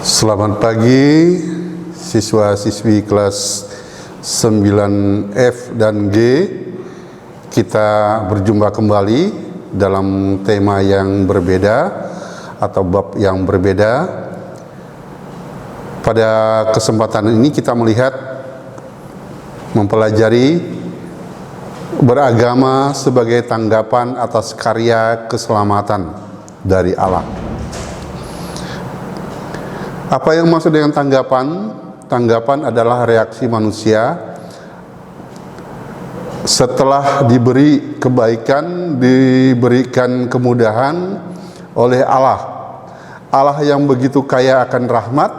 Selamat pagi siswa-siswi kelas 9F dan G. Kita berjumpa kembali dalam tema yang berbeda atau bab yang berbeda. Pada kesempatan ini kita mempelajari beragama sebagai tanggapan atas karya keselamatan dari Allah. Apa yang maksud dengan tanggapan? Tanggapan adalah reaksi manusia setelah diberi kebaikan, diberikan kemudahan oleh Allah. Allah yang begitu kaya akan rahmat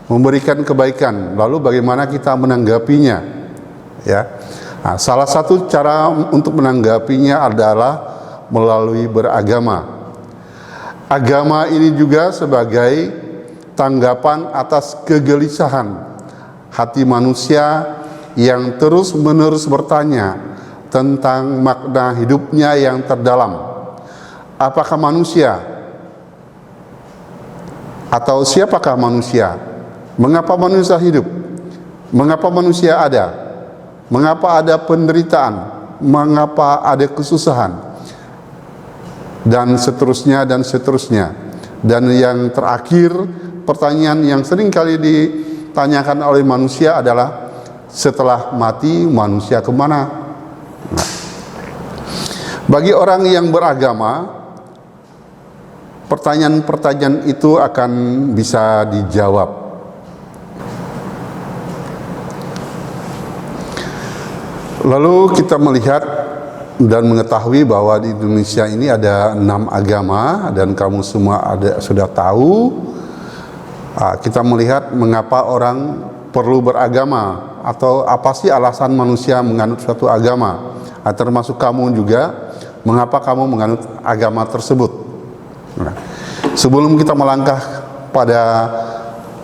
memberikan kebaikan. Lalu bagaimana kita menanggapinya? Ya. Nah, salah satu cara untuk menanggapinya adalah melalui beragama. Agama ini juga sebagai tanggapan atas kegelisahan hati manusia yang terus-menerus bertanya tentang makna hidupnya yang terdalam. Apakah manusia? Atau siapakah manusia? Mengapa manusia hidup? Mengapa manusia ada? Mengapa ada penderitaan? Mengapa ada kesusahan? Dan seterusnya dan seterusnya. Dan yang terakhir, pertanyaan yang sering kali ditanyakan oleh manusia adalah, setelah mati manusia kemana? Nah, bagi orang yang beragama, pertanyaan-pertanyaan itu akan bisa dijawab. Lalu kita melihat dan mengetahui bahwa di Indonesia ini ada 6 agama, dan kamu semua sudah tahu. Kita melihat mengapa orang perlu beragama, atau apa sih alasan manusia menganut suatu agama, termasuk kamu juga, mengapa kamu menganut agama tersebut. Nah, sebelum kita melangkah pada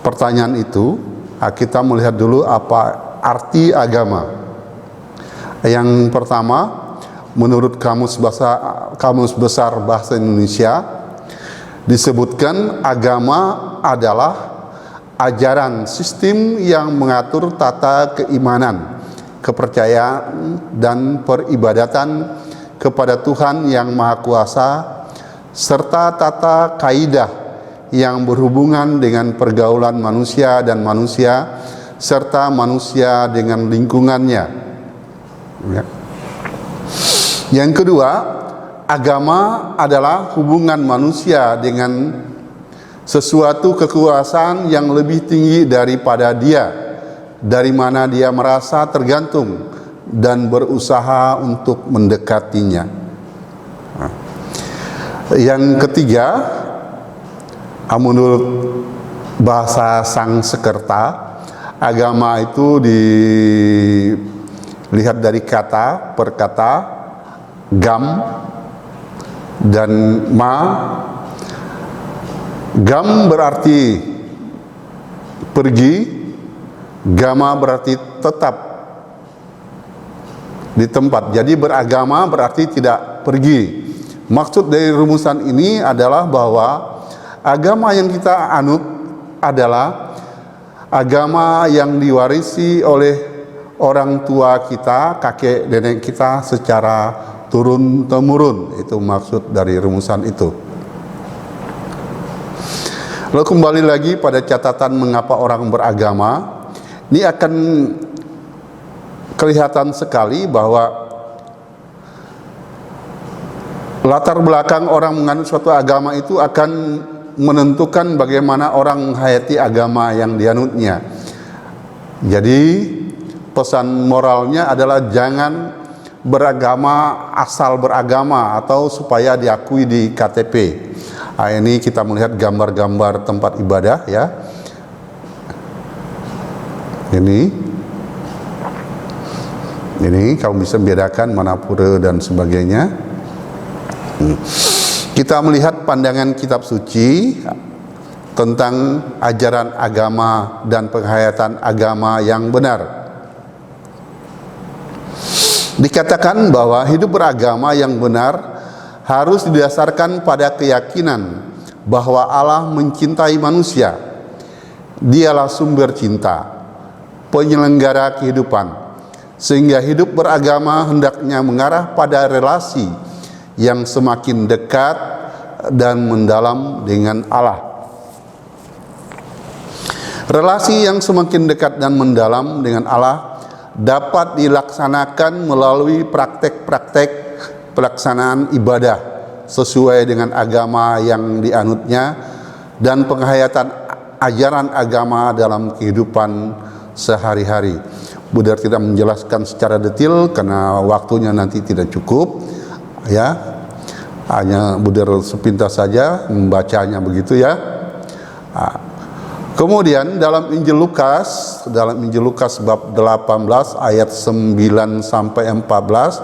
pertanyaan itu, kita melihat dulu apa arti agama. Yang pertama, menurut Kamus Besar Bahasa Indonesia, disebutkan agama adalah ajaran sistem yang mengatur tata keimanan, kepercayaan, dan peribadatan kepada Tuhan yang Maha Kuasa, serta tata kaidah yang berhubungan dengan pergaulan manusia dan manusia, serta manusia dengan lingkungannya. Ya. Yang kedua, agama adalah hubungan manusia dengan sesuatu kekuasaan yang lebih tinggi daripada dia, dari mana dia merasa tergantung dan berusaha untuk mendekatinya. Nah, yang ketiga, menurut bahasa Sanskerta, agama itu dilihat dari kata per kata gam dan ma. Gam berarti pergi, gama berarti tetap di tempat. Jadi beragama berarti tidak pergi. Maksud dari rumusan ini adalah bahwa agama yang kita anut adalah agama yang diwarisi oleh orang tua kita, kakek nenek kita secara turun-temurun. Itu maksud dari rumusan itu. Lalu kembali lagi pada catatan mengapa orang beragama. Ini akan kelihatan sekali bahwa latar belakang orang menganut suatu agama itu akan menentukan bagaimana orang menghayati agama yang dianutnya. Jadi pesan moralnya adalah jangan beragama asal beragama atau supaya diakui di KTP. Nah, ini kita melihat gambar-gambar tempat ibadah, ya. Ini kamu bisa bedakan mana pura dan sebagainya. Kita melihat pandangan kitab suci tentang ajaran agama dan penghayatan agama yang benar. Dikatakan bahwa hidup beragama yang benar harus didasarkan pada keyakinan bahwa Allah mencintai manusia Dialah sumber cinta, penyelenggara kehidupan, sehingga hidup beragama hendaknya mengarah pada relasi yang semakin dekat dan mendalam dengan Allah. Relasi yang semakin dekat dan mendalam dengan Allah dapat dilaksanakan melalui praktek-praktek pelaksanaan ibadah sesuai dengan agama yang dianutnya dan penghayatan ajaran agama dalam kehidupan sehari-hari. Buddha tidak menjelaskan secara detail karena waktunya nanti tidak cukup, ya. Hanya Buddha sepintas saja membacanya begitu, ya. Kemudian dalam Injil Lukas bab 18 ayat 9 sampai 14,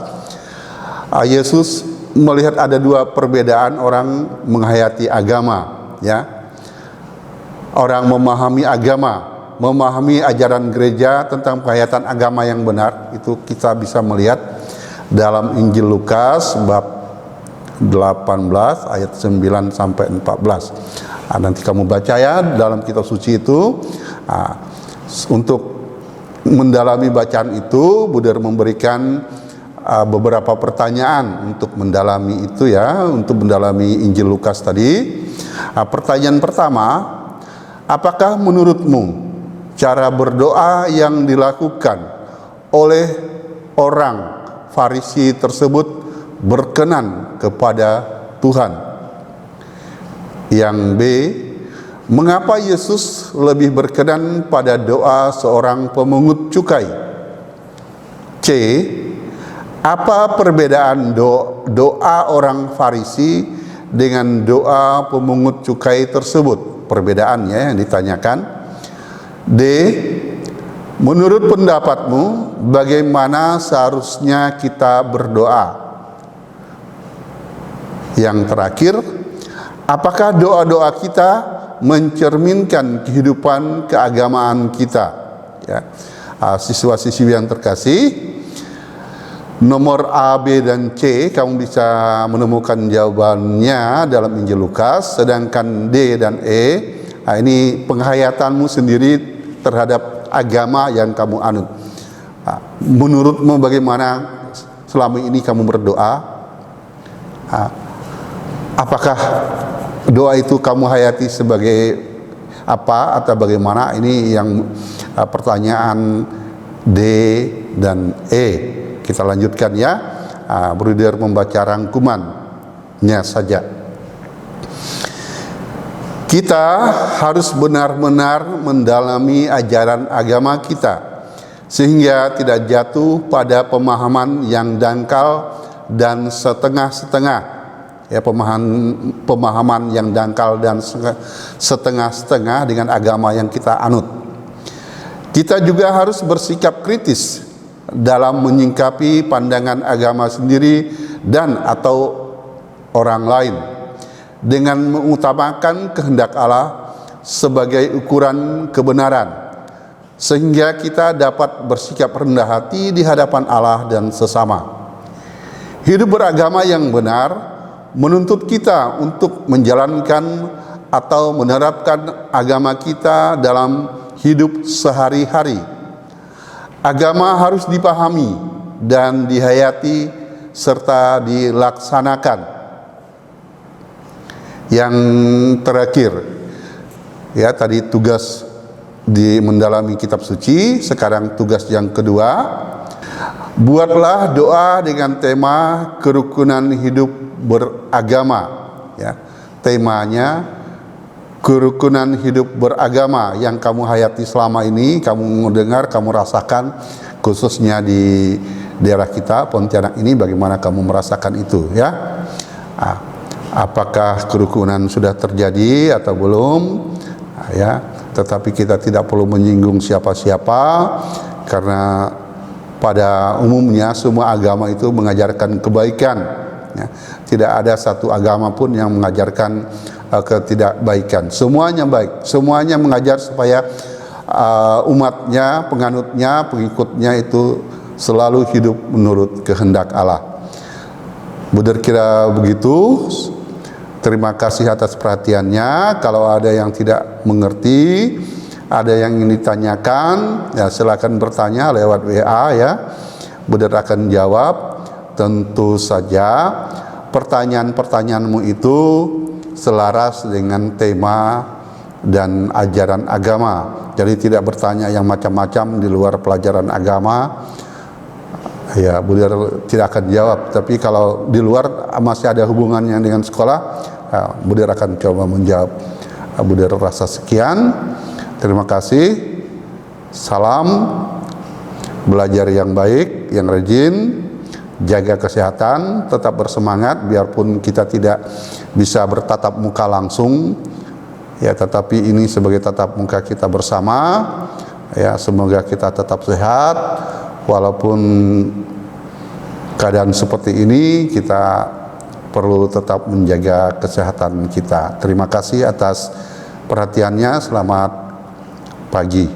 Yesus melihat ada dua perbedaan orang menghayati agama, ya. Orang memahami agama, memahami ajaran gereja tentang penghayatan agama yang benar, itu kita bisa melihat dalam Injil Lukas bab 18 ayat 9 sampai 14. Nanti kamu baca, ya, dalam kitab suci itu. Untuk mendalami bacaan itu, Buddha memberikan beberapa pertanyaan untuk mendalami itu, ya, untuk mendalami Injil Lukas tadi. Pertanyaan pertama, apakah menurutmu cara berdoa yang dilakukan oleh orang Farisi tersebut berkenan kepada Tuhan? Yang B, mengapa Yesus lebih berkenan pada doa seorang pemungut cukai? C, apa perbedaan doa orang Farisi dengan doa pemungut cukai tersebut? Perbedaannya yang ditanyakan. D, menurut pendapatmu bagaimana seharusnya kita berdoa? Yang terakhir, apakah doa-doa kita mencerminkan kehidupan keagamaan kita? Ya. Siswa-siswi yang terkasih, nomor A, B, dan C kamu bisa menemukan jawabannya dalam Injil Lukas, sedangkan D dan E, ini penghayatanmu sendiri terhadap agama yang kamu anut. Menurutmu bagaimana selama ini kamu berdoa? Apakah doa itu kamu hayati sebagai apa atau bagaimana? Ini yang pertanyaan D dan E. Kita lanjutkan, ya. Bruder membaca rangkumannya saja. Kita harus benar-benar mendalami ajaran agama kita sehingga tidak jatuh pada pemahaman yang dangkal dan setengah-setengah, ya, pemahaman yang dangkal dan setengah-setengah dengan agama yang kita anut. Kita juga harus bersikap kritis dalam menyingkapi pandangan agama sendiri dan atau orang lain dengan mengutamakan kehendak Allah sebagai ukuran kebenaran, sehingga kita dapat bersikap rendah hati di hadapan Allah dan sesama. Hidup beragama yang benar menuntut kita untuk menjalankan atau menerapkan agama kita dalam hidup sehari-hari. Agama harus dipahami dan dihayati serta dilaksanakan. Yang terakhir, ya, tadi tugas di mendalami kitab suci, sekarang tugas yang kedua, buatlah doa dengan tema kerukunan hidup beragama, ya. Temanya kerukunan hidup beragama yang kamu hayati selama ini, kamu mendengar, kamu rasakan, khususnya di daerah kita Pontianak ini, bagaimana kamu merasakan itu, ya. Apakah kerukunan sudah terjadi atau belum, ya. Tetapi kita tidak perlu menyinggung siapa-siapa, karena pada umumnya semua agama itu mengajarkan kebaikan, ya. Tidak ada satu agama pun yang mengajarkan ketidakbaikan. Semuanya baik, semuanya mengajar supaya umatnya, penganutnya, pengikutnya itu selalu hidup menurut kehendak Allah. Buddha kira begitu. Terima kasih atas perhatiannya. Kalau ada yang tidak mengerti, ada yang ingin ditanyakan, ya silakan bertanya lewat WA ya. Budir akan jawab. Tentu saja pertanyaan-pertanyaanmu itu selaras dengan tema dan ajaran agama. Jadi tidak bertanya yang macam-macam di luar pelajaran agama. Ya, Budir tidak akan jawab. Tapi kalau di luar masih ada hubungannya dengan sekolah, ya, Budir akan coba menjawab. Budir rasa sekian. Terima kasih. Salam. Belajar yang baik, yang rajin. Jaga kesehatan, tetap bersemangat. Biarpun kita tidak bisa bertatap muka langsung, ya, tetapi ini sebagai tatap muka kita bersama. Ya, semoga kita tetap sehat. Walaupun keadaan seperti ini, kita perlu tetap menjaga kesehatan kita. Terima kasih atas perhatiannya. Selamat pagi.